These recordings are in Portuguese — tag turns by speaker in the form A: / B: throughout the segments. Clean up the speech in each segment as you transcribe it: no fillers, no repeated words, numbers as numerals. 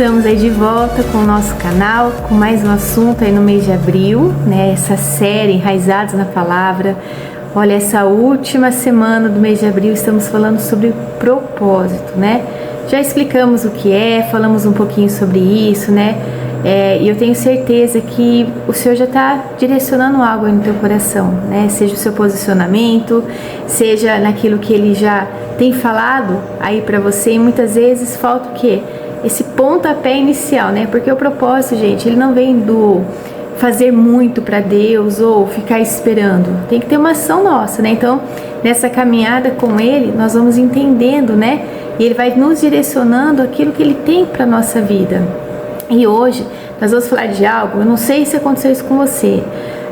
A: Estamos aí de volta com o nosso canal, com mais um assunto aí no mês de abril, né? Essa série Enraizados na Palavra. Olha, essa última semana do mês de abril estamos falando sobre propósito, né? Já explicamos o que é, falamos um pouquinho sobre isso, né? E eu tenho certeza que o Senhor já está direcionando algo aí no teu coração, né? Seja o seu posicionamento, seja naquilo que Ele já tem falado aí para você. E muitas vezes falta o quê? Esse pontapé inicial, né? Porque o propósito, gente, ele não vem do fazer muito para Deus ou ficar esperando. Tem que ter uma ação nossa, né? Então, nessa caminhada com Ele, nós vamos entendendo, né? E Ele vai nos direcionando aquilo que Ele tem para nossa vida. E hoje nós vamos falar de algo, eu não sei se aconteceu isso com você,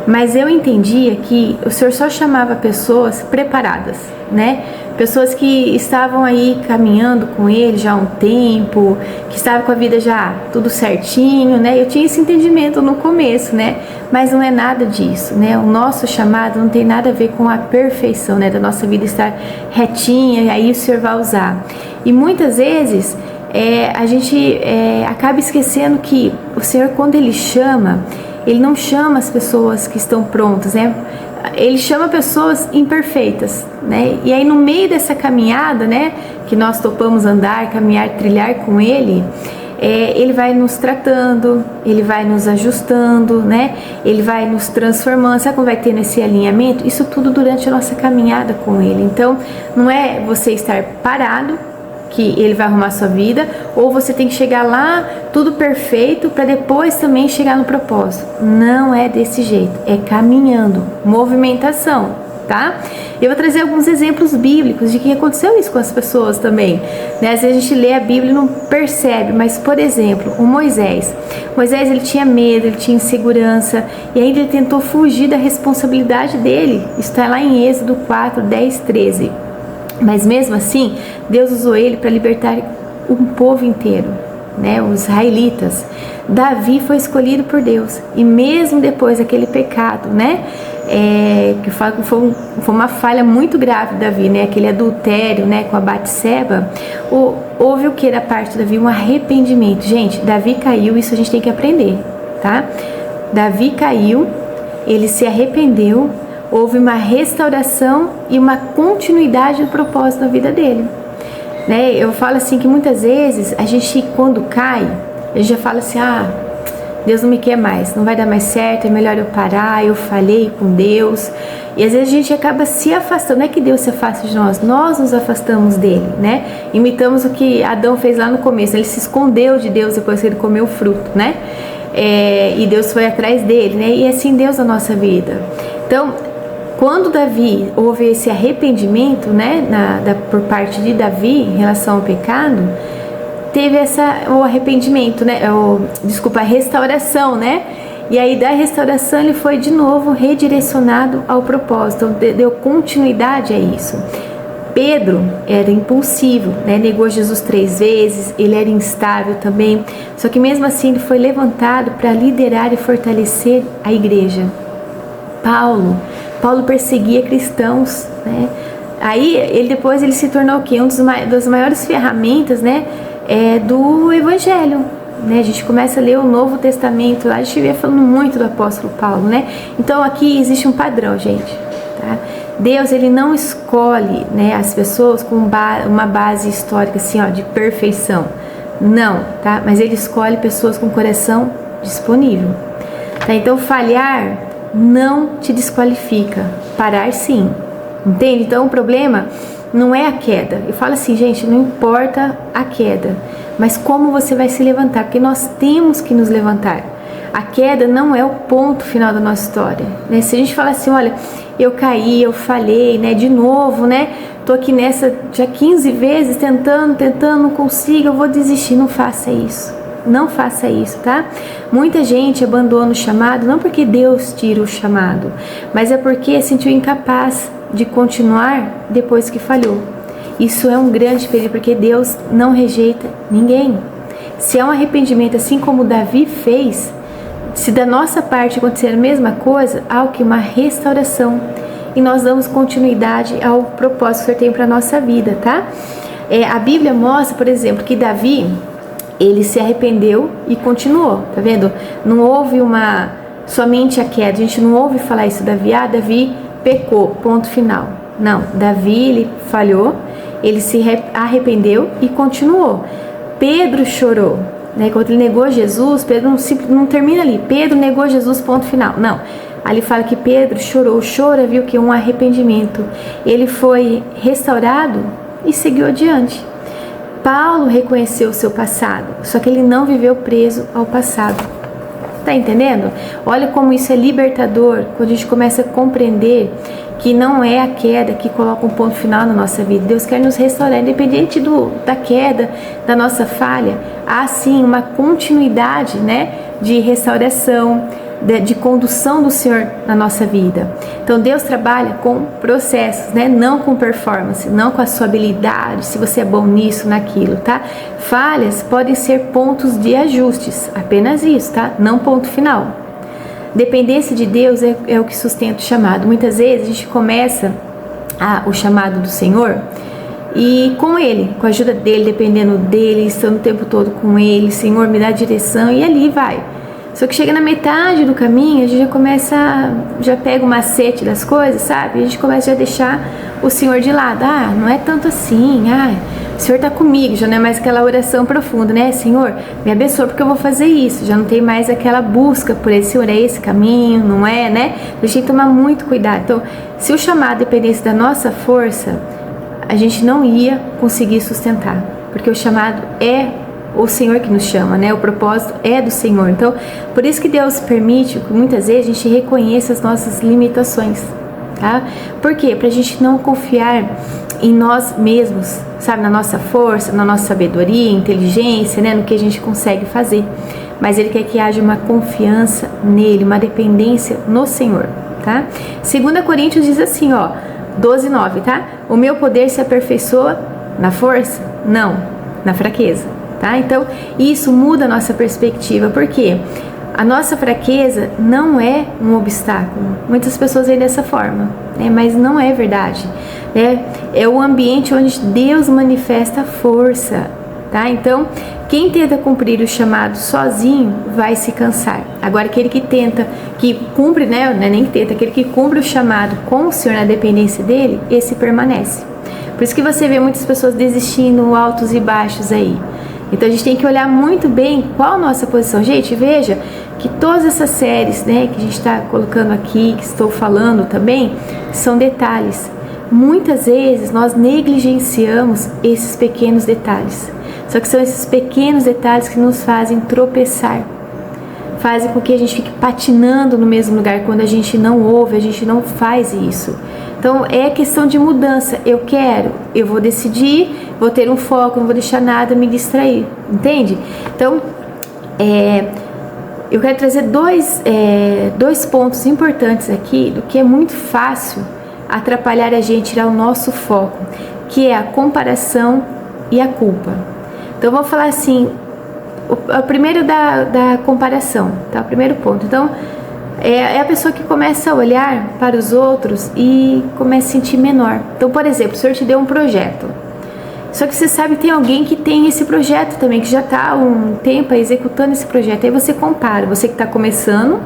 A: mas eu entendia que o Senhor só chamava pessoas preparadas, né? Pessoas que estavam aí caminhando com Ele já há um tempo, que estavam com a vida já tudo certinho, né? Eu tinha esse entendimento no começo, né? Mas não é nada disso, né? O nosso chamado não tem nada a ver com a perfeição, né? Da nossa vida estar retinha, e aí o Senhor vai usar. E muitas vezes a gente acaba esquecendo que o Senhor, quando Ele chama, Ele não chama as pessoas que estão prontas, né? Ele chama pessoas imperfeitas, né? E aí no meio dessa caminhada, né, que nós topamos andar, caminhar, trilhar com Ele, Ele vai nos tratando, Ele vai nos ajustando, né? Ele vai nos transformando. Sabe como vai tendo esse alinhamento? Isso tudo durante a nossa caminhada com Ele. Então, não é você estar parado que Ele vai arrumar a sua vida, ou você tem que chegar lá tudo perfeito para depois também chegar no propósito. Não é desse jeito, é caminhando, movimentação, tá? Eu vou trazer alguns exemplos bíblicos de que aconteceu isso com as pessoas também, né? Às vezes a gente lê a Bíblia e não percebe, mas por exemplo, o Moisés, ele tinha medo, ele tinha insegurança, e ainda ele tentou fugir da responsabilidade dele. Está lá em Êxodo 4, 10, 13. Mas mesmo assim, Deus usou ele para libertar um povo inteiro, né? Os israelitas. Davi foi escolhido por Deus, e mesmo depois daquele pecado, né? Que foi uma falha muito grave de Davi, né? Aquele adultério, né? Com a Batseba. Houve o que da parte de Davi? Um arrependimento. Gente, Davi caiu, isso a gente tem que aprender, tá? Davi caiu, ele se arrependeu. Houve uma restauração e uma continuidade do propósito na vida dele, né? Eu falo assim que muitas vezes a gente, quando cai, a gente já fala assim: Deus não me quer mais, não vai dar mais certo, é melhor eu parar, eu falhei com Deus. E às vezes a gente acaba se afastando. Não é que Deus se afaste de nós nos afastamos dele, né? Imitamos o que Adão fez lá no começo. Ele se escondeu de Deus depois que ele comeu o fruto, né? E Deus foi atrás dele, né? E assim Deus na nossa vida. Então, quando Davi houve esse arrependimento, né, por parte de Davi em relação ao pecado, teve o arrependimento, né, a restauração, né? E aí da restauração ele foi de novo redirecionado ao propósito, deu continuidade a isso. Pedro era impulsivo, né? Negou Jesus 3 vezes, ele era instável também, só que mesmo assim ele foi levantado para liderar e fortalecer a igreja. Paulo perseguia cristãos, né? Aí depois ele se tornou o quê? Das maiores ferramentas, né? Do Evangelho, né? A gente começa a ler o Novo Testamento, lá a gente vê falando muito do apóstolo Paulo, né? Então aqui existe um padrão, gente, tá? Deus, ele não escolhe, né, as pessoas com uma base histórica assim, de perfeição, não, tá? Mas ele escolhe pessoas com coração disponível, tá? Então falhar não te desqualifica, parar sim, entende? Então o problema não é a queda. Eu falo assim, gente, não importa a queda, mas como você vai se levantar, porque nós temos que nos levantar. A queda não é o ponto final da nossa história, né? Se a gente falar assim, olha, eu caí, eu falhei, né? De novo, né? Tô aqui nessa já 15 vezes, tentando, não consigo, eu vou desistir. Não faça isso. Não faça isso, tá? Muita gente abandona o chamado, não porque Deus tira o chamado, mas é porque se sentiu incapaz de continuar depois que falhou. Isso é um grande perigo, porque Deus não rejeita ninguém. Se é um arrependimento, assim como Davi fez, se da nossa parte acontecer a mesma coisa, há o que? Uma restauração. E nós damos continuidade ao propósito que o Senhor tem para a nossa vida, tá? A Bíblia mostra, por exemplo, que Davi, ele se arrependeu e continuou, tá vendo? Não houve somente a queda, a gente não ouve falar isso, Davi pecou, ponto final. Não, Davi, ele falhou, ele se arrependeu e continuou. Pedro chorou, né? Quando ele negou Jesus, Pedro não termina ali, Pedro negou Jesus, ponto final. Não, ali fala que Pedro chorou, o choro viu que um arrependimento. Ele foi restaurado e seguiu adiante. Paulo reconheceu o seu passado, só que ele não viveu preso ao passado. Tá entendendo? Olha como isso é libertador, quando a gente começa a compreender que não é a queda que coloca um ponto final na nossa vida. Deus quer nos restaurar, independente da queda, da nossa falha. Há sim uma continuidade, né, de restauração, de condução do Senhor na nossa vida. Então Deus trabalha com processos, né? Não com performance, não com a sua habilidade, se você é bom nisso, naquilo, tá? Falhas podem ser pontos de ajustes, apenas isso, tá? Não ponto final. Dependência de Deus é o que sustenta o chamado. Muitas vezes a gente começa o chamado do Senhor e com Ele, com a ajuda dEle, dependendo dEle, estando o tempo todo com Ele, Senhor, me dá direção, e ali vai. Só que chega na metade do caminho, a gente já pega o macete das coisas, sabe? A gente começa a deixar o Senhor de lado. Não é tanto assim, o Senhor tá comigo, já não é mais aquela oração profunda, né? Senhor, me abençoa porque eu vou fazer isso. Já não tem mais aquela busca por esse Senhor, é esse caminho, não é, né? A gente tem que tomar muito cuidado. Então, se o chamado dependesse da nossa força, a gente não ia conseguir sustentar, porque o chamado é o Senhor que nos chama, né? O propósito é do Senhor. Então, por isso que Deus permite que muitas vezes a gente reconheça as nossas limitações, tá? Por quê? Pra gente não confiar em nós mesmos, sabe? Na nossa força, na nossa sabedoria, inteligência, né? No que a gente consegue fazer. Mas Ele quer que haja uma confiança nele, uma dependência no Senhor, tá? 2 Coríntios diz assim, 12:9, tá? O meu poder se aperfeiçoa na força? Não, na fraqueza. Tá? Então, isso muda a nossa perspectiva, porque a nossa fraqueza não é um obstáculo. Muitas pessoas veem dessa forma, né? Mas não é verdade. É o ambiente onde Deus manifesta a força. Tá? Então, quem tenta cumprir o chamado sozinho vai se cansar. Agora, aquele que cumpre, né? Não é nem que tenta, aquele que cumpre o chamado com o Senhor na dependência dele, esse permanece. Por isso que você vê muitas pessoas desistindo, altos e baixos aí. Então a gente tem que olhar muito bem qual a nossa posição. Gente, veja que todas essas séries, né, que a gente está colocando aqui, que estou falando também, são detalhes. Muitas vezes nós negligenciamos esses pequenos detalhes. Só que são esses pequenos detalhes que nos fazem tropeçar. Fazem com que a gente fique patinando no mesmo lugar quando a gente não ouve, a gente não faz isso. Então é questão de mudança. Eu vou decidir, vou ter um foco, não vou deixar nada me distrair, entende? Então eu quero trazer dois pontos importantes aqui do que é muito fácil atrapalhar a gente, tirar o nosso foco, que é a comparação e a culpa. Então vamos falar assim, o primeiro da comparação, tá? O primeiro ponto. Então é a pessoa que começa a olhar para os outros e começa a se sentir menor. Então, por exemplo, o Senhor te deu um projeto, só que você sabe que tem alguém que tem esse projeto também, que já está há um tempo executando esse projeto. Aí você compara, você que está começando,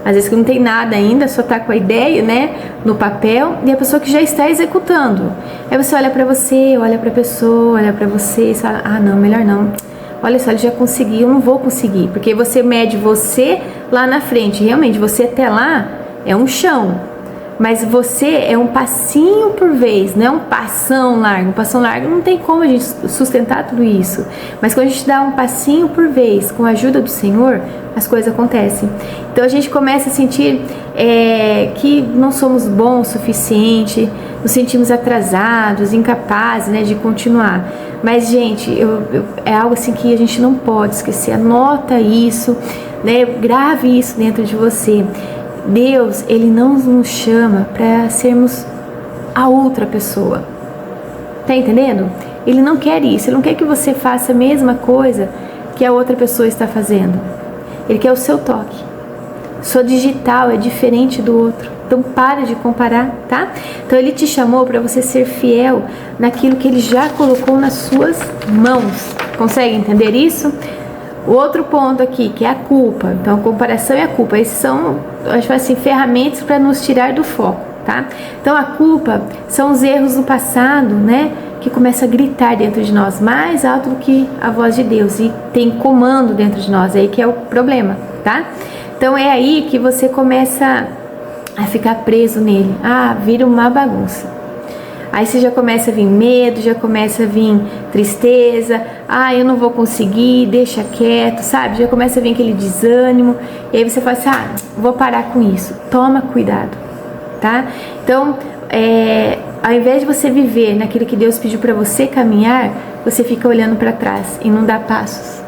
A: às vezes que não tem nada ainda, só está com a ideia, né, no papel, e a pessoa que já está executando. Aí você olha para você, olha para a pessoa, olha para você e fala, não, melhor não. Olha só, ele já conseguiu, eu não vou conseguir. Porque você mede você lá na frente. Realmente, você até lá é um chão. Mas você é um passinho por vez, não é um passão largo. Um passão largo não tem como a gente sustentar tudo isso. Mas quando a gente dá um passinho por vez, com a ajuda do Senhor, as coisas acontecem. Então a gente começa a sentir que não somos bons o suficiente, nos sentimos atrasados, incapazes, né, de continuar. Mas, gente, é algo assim que a gente não pode esquecer. Anota isso, né? Grave isso dentro de você. Deus, Ele não nos chama para sermos a outra pessoa. Tá entendendo? Ele não quer isso. Ele não quer que você faça a mesma coisa que a outra pessoa está fazendo. Ele quer o seu toque. Sua digital é diferente do outro. Então para de comparar, tá? Então ele te chamou para você ser fiel naquilo que ele já colocou nas suas mãos. Consegue entender isso? O outro ponto aqui, que é a culpa. Então, a comparação e a culpa, esses são, acho assim, ferramentas para nos tirar do foco, tá? Então, a culpa são os erros do passado, né? Que começa a gritar dentro de nós, mais alto do que a voz de Deus, e tem comando dentro de nós, aí que é o problema, tá? Então, é aí que você começa a ficar preso nele. Ah, vira uma bagunça. Aí você já começa a vir medo, já começa a vir tristeza. Ah, eu não vou conseguir, deixa quieto, sabe? Já começa a vir aquele desânimo. E aí você fala assim, ah, vou parar com isso. Toma cuidado, tá? Então, ao invés de você viver naquilo que Deus pediu para você caminhar, você fica olhando para trás e não dá passos.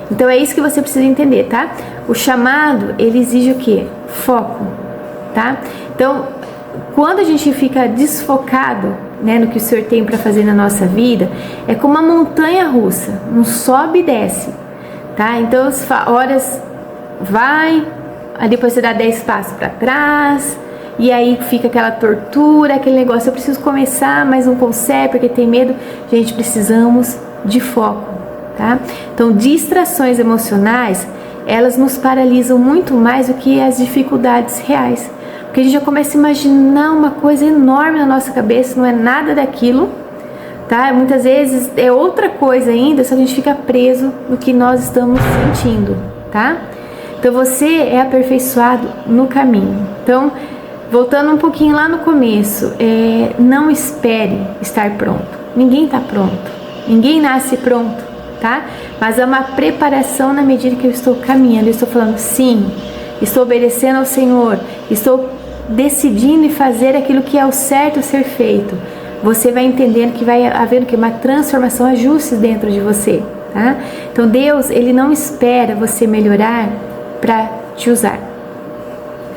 A: Então é isso que você precisa entender, tá? O chamado, ele exige o quê? Foco, tá? Então, quando a gente fica desfocado, né, no que o Senhor tem para fazer na nossa vida, é como uma montanha russa, um sobe e desce, tá? Então, horas vai, aí depois você dá 10 passos para trás, e aí fica aquela tortura, aquele negócio, eu preciso começar, mas não consegue porque tem medo. Gente, precisamos de foco, tá? Então, distrações emocionais, elas nos paralisam muito mais do que as dificuldades reais. Porque a gente já começa a imaginar uma coisa enorme na nossa cabeça, não é nada daquilo, tá? Muitas vezes é outra coisa ainda, só que a gente fica preso no que nós estamos sentindo, tá? Então você é aperfeiçoado no caminho. Então, voltando um pouquinho lá no começo, não espere estar pronto. Ninguém está pronto, ninguém nasce pronto, tá? Mas é uma preparação na medida que eu estou caminhando, eu estou falando sim, estou obedecendo ao Senhor, estou decidindo e fazer aquilo que é o certo ser feito. Você vai entendendo que vai haver uma transformação, ajustes dentro de você, tá? Então Deus, ele não espera você melhorar para te usar,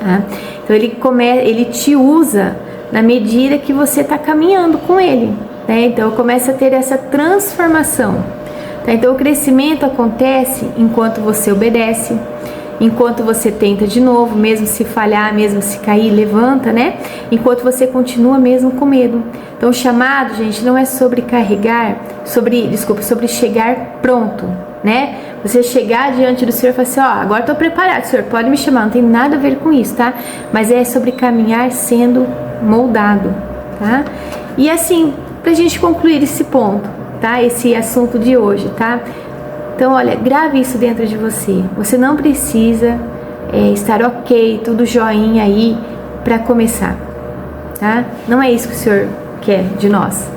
A: tá? Então ele te usa na medida que você está caminhando com ele, né? Então começa a ter essa transformação, tá? Então o crescimento acontece enquanto você obedece, enquanto você tenta de novo, mesmo se falhar, mesmo se cair, levanta, né? Enquanto você continua mesmo com medo. Então o chamado, gente, não é sobre chegar pronto, né? Você chegar diante do Senhor e falar assim, ó, agora estou preparado, Senhor, pode me chamar, não tem nada a ver com isso, tá? Mas é sobre caminhar sendo moldado, tá? E assim, pra gente concluir esse ponto, tá? Esse assunto de hoje, tá? Então, olha, grave isso dentro de você. Você não precisa estar ok, tudo joinha aí para começar, tá? Não é isso que o Senhor quer de nós.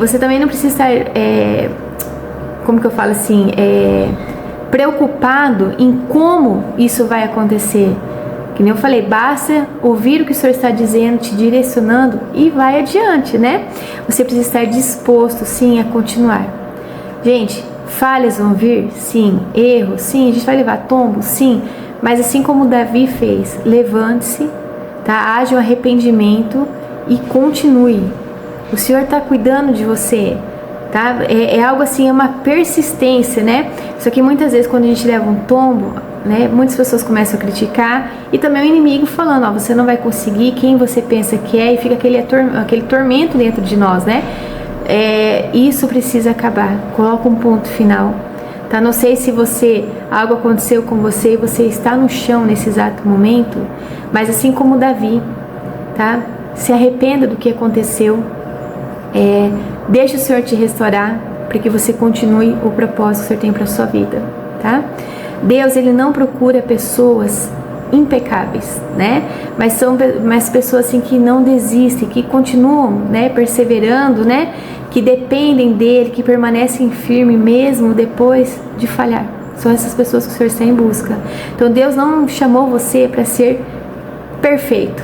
A: Você também não precisa estar, como que eu falo assim, preocupado em como isso vai acontecer. Que nem eu falei, basta ouvir o que o Senhor está dizendo, te direcionando e vai adiante, né? Você precisa estar disposto, sim, a continuar. Gente, falhas vão vir? Sim. Erros? Sim. A gente vai levar tombo? Sim. Mas assim como Davi fez, levante-se, tá? Haja um arrependimento e continue. O Senhor está cuidando de você, tá? É algo assim, é uma persistência, né? Só que muitas vezes quando a gente leva um tombo, né, muitas pessoas começam a criticar e também o inimigo falando, ó, você não vai conseguir, quem você pensa que é, e fica aquele tormento dentro de nós, né? Isso precisa acabar. Coloca um ponto final, tá? Não sei se algo aconteceu com você e você está no chão nesse exato momento, mas assim como Davi, tá? Se arrependa do que aconteceu, deixa o Senhor te restaurar para que você continue o propósito que o Senhor tem para sua vida, tá? Deus, ele não procura pessoas impecáveis, né? Mas pessoas assim que não desistem, que continuam, né, perseverando, né? Que dependem dele, que permanecem firmes mesmo depois de falhar. São essas pessoas que o Senhor está em busca. Então Deus não chamou você para ser perfeito,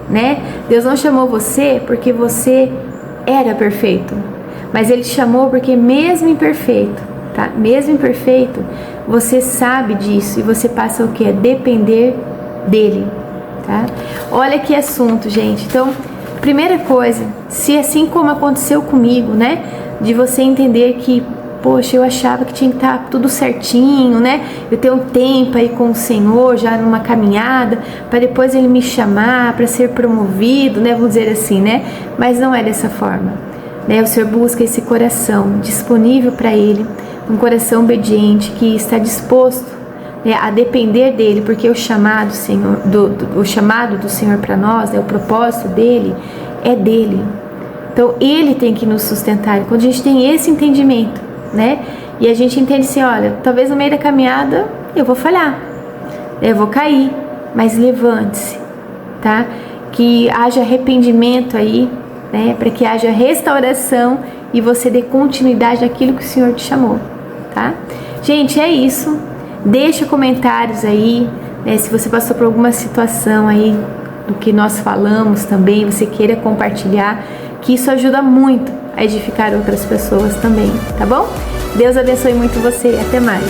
A: né? Deus não chamou você porque você era perfeito, mas ele te chamou porque mesmo imperfeito, tá? Mesmo imperfeito, você sabe disso e você passa o que? A depender dele, tá? Olha que assunto, gente. Então, primeira coisa, se assim como aconteceu comigo, né? De você entender que poxa, eu achava que tinha que estar tudo certinho, né? Eu tenho um tempo aí com o Senhor, já numa caminhada, para depois Ele me chamar para ser promovido, né? Vamos dizer assim, né? Mas não é dessa forma, né? O Senhor busca esse coração disponível para Ele, um coração obediente que está disposto, né, a depender dEle, porque o chamado, Senhor, o chamado do Senhor para nós, né, o propósito dEle é dEle. Então, Ele tem que nos sustentar. Quando a gente tem esse entendimento, né? E a gente entende assim, olha, talvez no meio da caminhada eu vou falhar, eu vou cair, mas levante-se, tá? Que haja arrependimento aí, né? Para que haja restauração e você dê continuidade àquilo que o Senhor te chamou, tá? Gente, é isso. Deixa comentários aí, né? Se você passou por alguma situação aí do que nós falamos também, você queira compartilhar, que isso ajuda muito a edificar outras pessoas também, tá bom? Deus abençoe muito você e até mais.